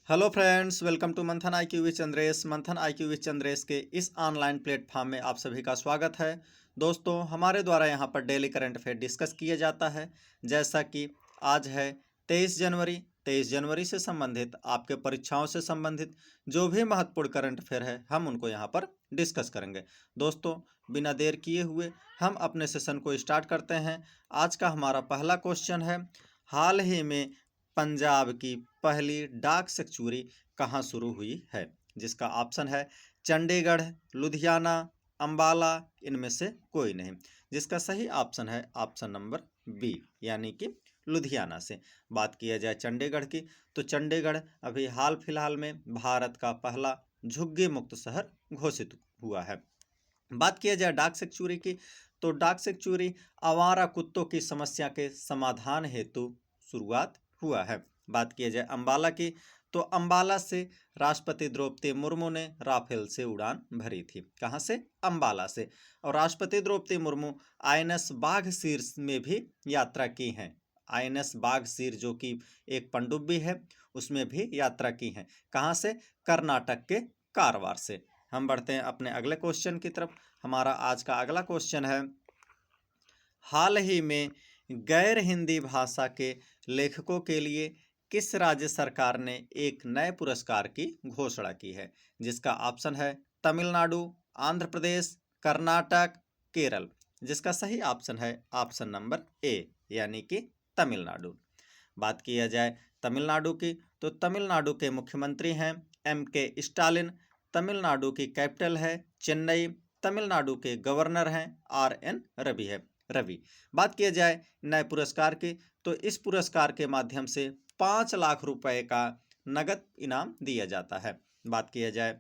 Hello friends, welcome to मंथन IQ with Chandresh. मंथन IQ with Chandresh के इस ऑनलाइन प्लेटफॉर्म में आप सभी का स्वागत है। दोस्तों, हमारे द्वारा यहाँ पर डेली करंट अफेयर डिस्कस किया जाता है। जैसा कि आज है 23 जनवरी। 23 जनवरी से संबंधित, आपके परीक्षाओं से संबंधित जो भी महत्वपूर्ण करंट अफेयर है, हम उनको यहाँ पर डिस्कस करेंगे। दोस्तों, बिना देर किए हुए हम अपने सेशन को स्टार्ट करते हैं। आज का हमारा पहला क्वेश्चन है, हाल ही में पंजाब की पहली डाक सेंचुरी कहाँ शुरू हुई है? जिसका ऑप्शन है चंडीगढ़, लुधियाना, अंबाला, इनमें से कोई नहीं। जिसका सही ऑप्शन है ऑप्शन नंबर बी, यानी कि लुधियाना से। बात किया जाए चंडीगढ़ की, तो चंडीगढ़ अभी हाल फिलहाल में भारत का पहला झुग्गी मुक्त शहर घोषित हुआ है। बात किया जाए डाक सेंचुरी की, तो डाक सेंचुरी आवारा कुत्तों की समस्या के समाधान हेतु शुरुआत हुआ है। बात किया जाए अंबाला की, तो अंबाला से राष्ट्रपति द्रौपदी मुर्मू ने राफेल से उड़ान भरी थी। कहाँ से? अंबाला से। और राष्ट्रपति द्रौपदी मुर्मू आईएनएस बाघसीर में भी यात्रा की हैं। आईएनएस बाघसीर जो कि एक पनडुब्बी है, उसमें भी यात्रा की हैं। कहाँ से? कर्नाटक के कारवार से। हम बढ़ते हैं अपने अगले क्वेश्चन की तरफ। हमारा आज का अगला क्वेश्चन है, हाल ही में गैर हिंदी भाषा के लेखकों के लिए किस राज्य सरकार ने एक नए पुरस्कार की घोषणा की है? जिसका ऑप्शन है तमिलनाडु, आंध्र प्रदेश, कर्नाटक, केरल। जिसका सही ऑप्शन है ऑप्शन नंबर ए, यानी कि तमिलनाडु। बात किया जाए तमिलनाडु की, तो तमिलनाडु के मुख्यमंत्री हैं एम.के. स्टालिन। तमिलनाडु की कैपिटल है चेन्नई। तमिलनाडु के गवर्नर हैं आर.एन. रवि। बात किया जाए नए पुरस्कार की, तो इस पुरस्कार के माध्यम से 5 लाख रुपए का नगद इनाम दिया जाता है। बात किया जाए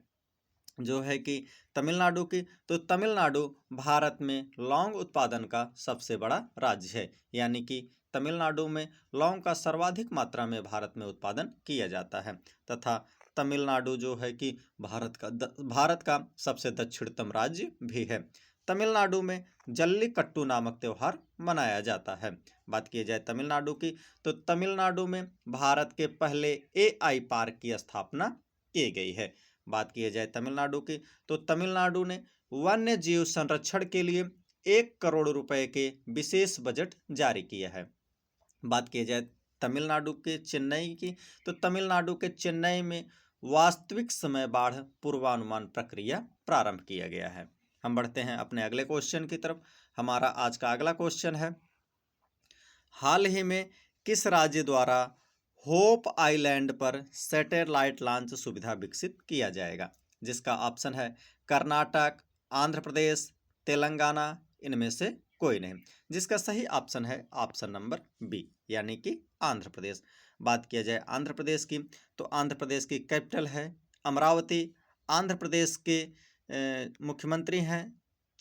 जो है कि तमिलनाडु की, तो तमिलनाडु भारत में लौंग उत्पादन का सबसे बड़ा राज्य है, यानी कि तमिलनाडु में लौंग का सर्वाधिक मात्रा में भारत में उत्पादन किया जाता है। तथा तमिलनाडु जो है कि भारत का सबसे दक्षिणतम राज्य भी है। तमिलनाडु में जल्लीकट्टू नामक त्यौहार मनाया जाता है। बात की जाए तमिलनाडु की, तो तमिलनाडु में भारत के पहले एआई पार्क की स्थापना की गई है। बात की जाए तमिलनाडु की, तो तमिलनाडु ने वन्य जीव संरक्षण के लिए 1 करोड़ रुपए के विशेष बजट जारी किया है। बात की जाए तमिलनाडु के चेन्नई की, तो तमिलनाडु के चेन्नई में वास्तविक समय बाढ़ पूर्वानुमान प्रक्रिया प्रारंभ किया गया है। हम बढ़ते हैं अपने अगले क्वेश्चन की तरफ। हमारा आज का अगला क्वेश्चन है, हाल ही में किस राज्य द्वारा होप आइलैंड पर सैटेलाइट लॉन्च सुविधा विकसित किया जाएगा? जिसका ऑप्शन है कर्नाटक, आंध्र प्रदेश, तेलंगाना, इनमें से कोई नहीं। जिसका सही ऑप्शन है ऑप्शन नंबर बी, यानी कि आंध्र प्रदेश। बात किया जाए आंध्र प्रदेश की, तो आंध्र प्रदेश की कैपिटल है अमरावती। आंध्र प्रदेश के मुख्यमंत्री हैं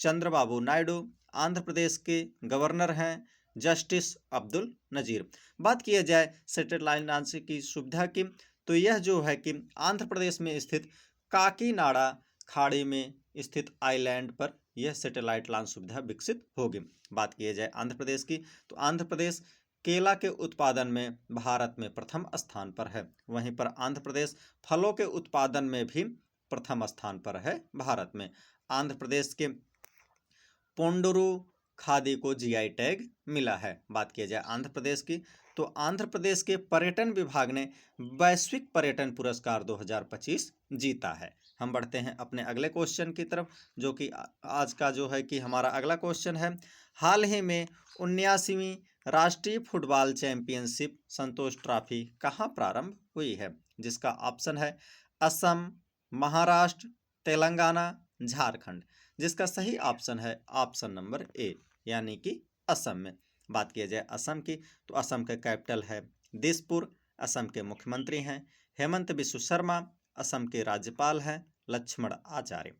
चंद्रबाबू नायडू। आंध्र प्रदेश के गवर्नर हैं जस्टिस अब्दुल नजीर। बात किया जाए सैटेलाइट लॉन्च की सुविधा की, तो यह जो है कि आंध्र प्रदेश में स्थित काकीनाडा खाड़ी में स्थित आइलैंड पर यह सैटेलाइट लॉन्च सुविधा विकसित होगी। बात किया जाए आंध्र प्रदेश की, तो आंध्र प्रदेश केला के उत्पादन में भारत में प्रथम स्थान पर है। वहीं पर आंध्र प्रदेश फलों के उत्पादन में भी प्रथम स्थान पर है भारत में। आंध्र प्रदेश के पोंडुरु खादी को जीआई टैग मिला है। बात किया जाए आंध्र प्रदेश की, तो आंध्र प्रदेश के पर्यटन विभाग ने वैश्विक पर्यटन पुरस्कार 2025 जीता है। हम बढ़ते हैं अपने अगले क्वेश्चन की तरफ, जो कि आज का जो है कि हमारा अगला क्वेश्चन है, हाल ही में 79वीं राष्ट्रीय फुटबॉल चैंपियनशिप संतोष ट्रॉफी कहाँ प्रारंभ हुई है? जिसका ऑप्शन है असम, महाराष्ट्र, तेलंगाना, झारखंड। जिसका सही ऑप्शन है ऑप्शन नंबर ए, यानी कि असम में। बात किया जाए असम की, तो असम के कैपिटल है दिसपुर। असम के मुख्यमंत्री हैं हेमंत बिस्व शर्मा। असम के राज्यपाल हैं लक्ष्मण आचार्य।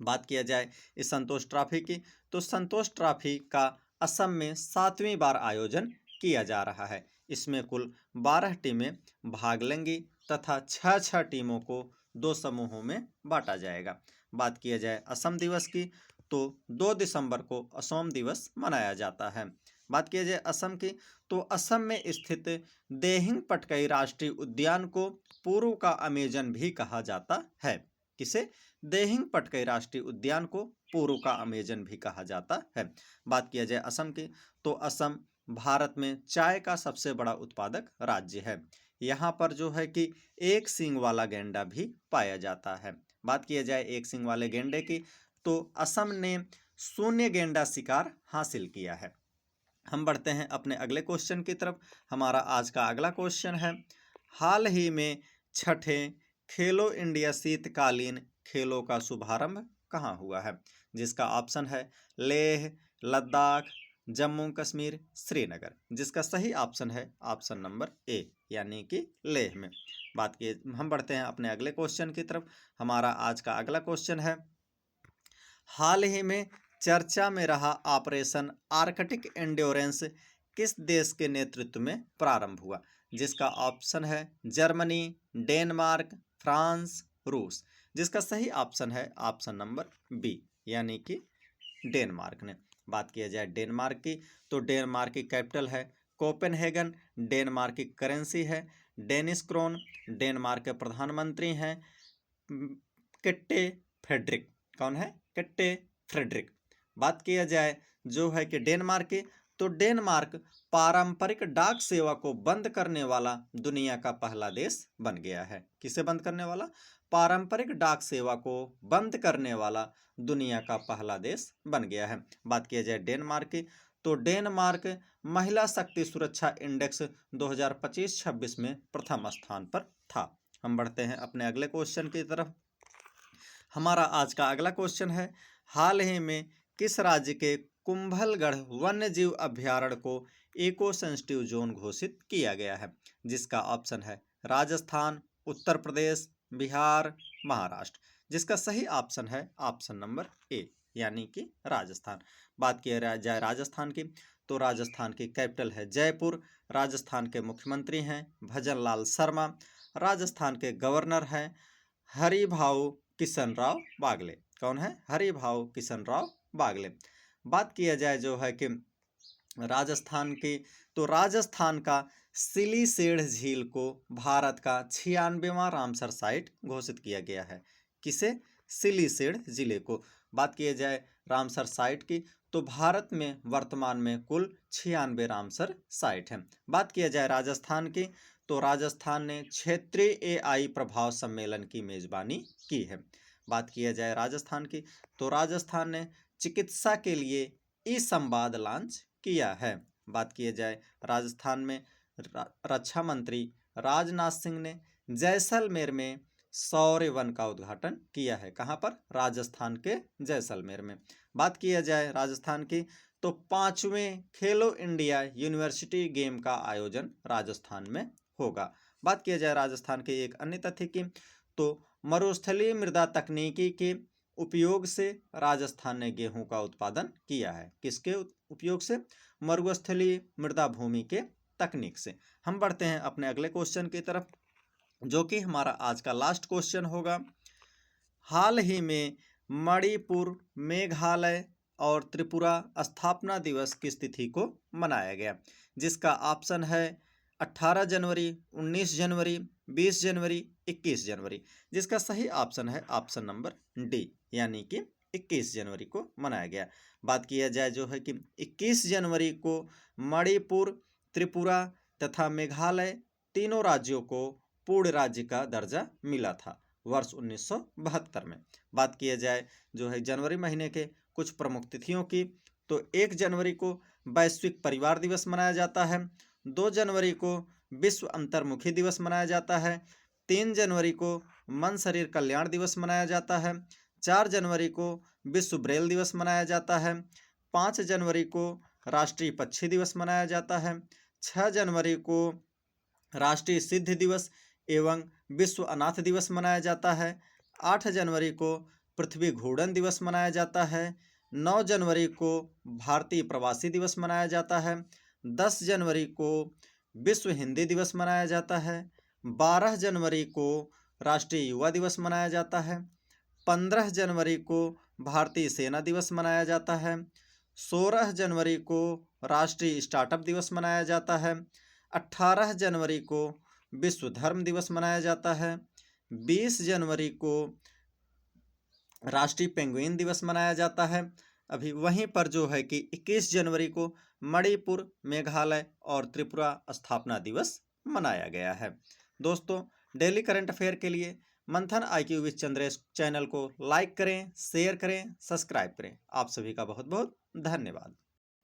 बात किया जाए इस संतोष ट्रॉफी की, तो संतोष ट्रॉफी का असम में 7वीं बार आयोजन किया जा रहा है। इसमें कुल 12 टीमें भाग लेंगी तथा 6 टीमों को 2 समूहों में बांटा जाएगा। बात किया जाए असम दिवस की, तो 2 दिसंबर को असम दिवस मनाया जाता है। बात किया जाए असम की, तो असम में स्थित देहिंग पटकाई राष्ट्रीय उद्यान को पूर्व का अमेजन भी कहा जाता है। किसे? देहिंग पटकाई राष्ट्रीय उद्यान को पूर्व का अमेजन भी कहा जाता है। बात किया जाए असम की, तो असम भारत में चाय का सबसे बड़ा उत्पादक राज्य है। यहाँ पर जो है कि एक सींग वाला गेंडा भी पाया जाता है। बात किया जाए एक सींग वाले गेंडे की, तो असम ने शून्य गेंडा शिकार हासिल किया है। हम बढ़ते हैं अपने अगले क्वेश्चन की तरफ। हमारा आज का अगला क्वेश्चन है, हाल ही में छठे खेलो इंडिया शीतकालीन खेलों का शुभारंभ कहाँ हुआ है? जिसका ऑप्शन है लेह, लद्दाख, जम्मू कश्मीर, श्रीनगर। जिसका सही ऑप्शन है ऑप्शन नंबर ए, यानी कि लेह में। बात की हम बढ़ते हैं अपने अगले क्वेश्चन की तरफ। हमारा आज का अगला क्वेश्चन है, हाल ही में चर्चा में रहा ऑपरेशन आर्कटिक एंड्योरेंस किस देश के नेतृत्व में प्रारंभ हुआ? जिसका ऑप्शन है जर्मनी, डेनमार्क, फ्रांस, रूस। जिसका सही ऑप्शन है ऑप्शन नंबर बी, यानी कि डेनमार्क ने। बात किया जाए डेनमार्क की, तो डेनमार्क की कैपिटल है कोपेनहेगन, डेनमार्क की करेंसी है डेनिश क्रोन, डेनमार्क के प्रधानमंत्री हैं किट्टे फ्रेडरिक। कौन है? किट्टे फ्रेडरिक। बात किया जाए जो है कि डेनमार्क की, तो डेनमार्क पारंपरिक डाक सेवा को बंद करने वाला दुनिया का पहला देश बन गया है। किसे बंद करने वाला? पारंपरिक डाक सेवा को बंद करने वाला दुनिया का पहला देश बन गया है। बात किया जाए डेनमार्क की, तो डेनमार्क महिला शक्ति सुरक्षा इंडेक्स 2025-26 में प्रथम स्थान पर था। हम बढ़ते हैं अपने अगले क्वेश्चन की तरफ। हमारा आज का अगला क्वेश्चन है, हाल ही में किस राज्य के कुंभलगढ़ वन्य जीव अभ्यारण्य को इको सेंसिटिव जोन घोषित किया गया है? जिसका ऑप्शन है राजस्थान, उत्तर प्रदेश, बिहार, महाराष्ट्र। जिसका सही ऑप्शन है ऑप्शन नंबर ए, यानी कि राजस्थान। बात किया जाए राजस्थान की, तो राजस्थान की कैपिटल है जयपुर, राजस्थान के मुख्यमंत्री हैं भजन लाल शर्मा, राजस्थान के गवर्नर हैं हरिभाऊ किशन राव बागले। कौन है? हरिभाऊ किशन राव बागले। बात किया जाए जो है कि राजस्थान की, तो राजस्थान का सिलीसेढ़ झील को भारत का 96वां रामसर साइट घोषित किया गया है। किसे? सिलीसेढ़ जिले को। बात किया जाए रामसर साइट की, तो भारत में वर्तमान में कुल 96 रामसर साइट हैं। बात किया जाए राजस्थान की, तो राजस्थान ने क्षेत्रीय एआई प्रभाव सम्मेलन की मेजबानी की है। बात किया जाए राजस्थान की, तो राजस्थान ने चिकित्सा के लिए ई संवाद लॉन्च किया है। बात किया जाए राजस्थान में रक्षा मंत्री राजनाथ सिंह ने जैसलमेर में सौर वन का उद्घाटन किया है। कहाँ पर? राजस्थान के जैसलमेर में। बात किया जाए राजस्थान की, तो 5वें खेलो इंडिया यूनिवर्सिटी गेम का आयोजन राजस्थान में होगा। बात किया जाए राजस्थान के एक अन्य तथ्य की, तो मरुस्थलीय मृदा तकनीकी के उपयोग से राजस्थान ने गेहूं का उत्पादन किया है। किसके उपयोग से? मरुस्थलीय मृदा भूमि के तकनीक से। हम बढ़ते हैं अपने अगले क्वेश्चन की तरफ, जो कि हमारा आज का लास्ट क्वेश्चन होगा। हाल ही में मणिपुर, मेघालय और त्रिपुरा स्थापना दिवस किस तिथि को मनाया गया? जिसका ऑप्शन है 18 जनवरी, 19 जनवरी, 20 जनवरी, 21 जनवरी। जिसका सही ऑप्शन है ऑप्शन नंबर डी, यानी कि 21 जनवरी को मनाया गया। बात किया जाए जो है कि 21 जनवरी को मणिपुर, त्रिपुरा तथा मेघालय तीनों राज्यों को पूर्ण राज्य का दर्जा मिला था वर्ष 1972 में। बात किया जाए जो है जनवरी महीने के कुछ प्रमुख तिथियों की, तो 1 जनवरी को वैश्विक परिवार दिवस मनाया जाता है, 2 जनवरी को विश्व अंतर्मुखी दिवस मनाया जाता है, 3 जनवरी को मन शरीर कल्याण दिवस मनाया जाता है, 4 जनवरी को विश्व ब्रेल दिवस मनाया जाता है, 5 जनवरी को राष्ट्रीय पक्षी दिवस मनाया जाता है, 6 जनवरी को राष्ट्रीय सिद्ध दिवस एवं विश्व अनाथ दिवस मनाया जाता है, 8 जनवरी को पृथ्वी घूर्णन दिवस मनाया जाता है, 9 जनवरी को भारतीय प्रवासी दिवस मनाया जाता है, 10 जनवरी को विश्व हिंदी दिवस मनाया जाता है, 12 जनवरी को राष्ट्रीय युवा दिवस मनाया जाता है, 15 जनवरी को भारतीय सेना दिवस मनाया जाता है, 16 जनवरी को राष्ट्रीय स्टार्टअप दिवस मनाया जाता है। 18 जनवरी को विश्व धर्म दिवस मनाया जाता है। 20 जनवरी को राष्ट्रीय पेंगुइन दिवस मनाया जाता है। अभी वहीं पर जो है कि 21 जनवरी को मणिपुर, मेघालय और त्रिपुरा स्थापना दिवस मनाया गया है। दोस्तों, डेली करंट अफेयर के लिए मंथन IQ विद चंद्रेश चैनल को लाइक करें, शेयर करें, सब्सक्राइब करें। आप सभी का बहुत बहुत धन्यवाद।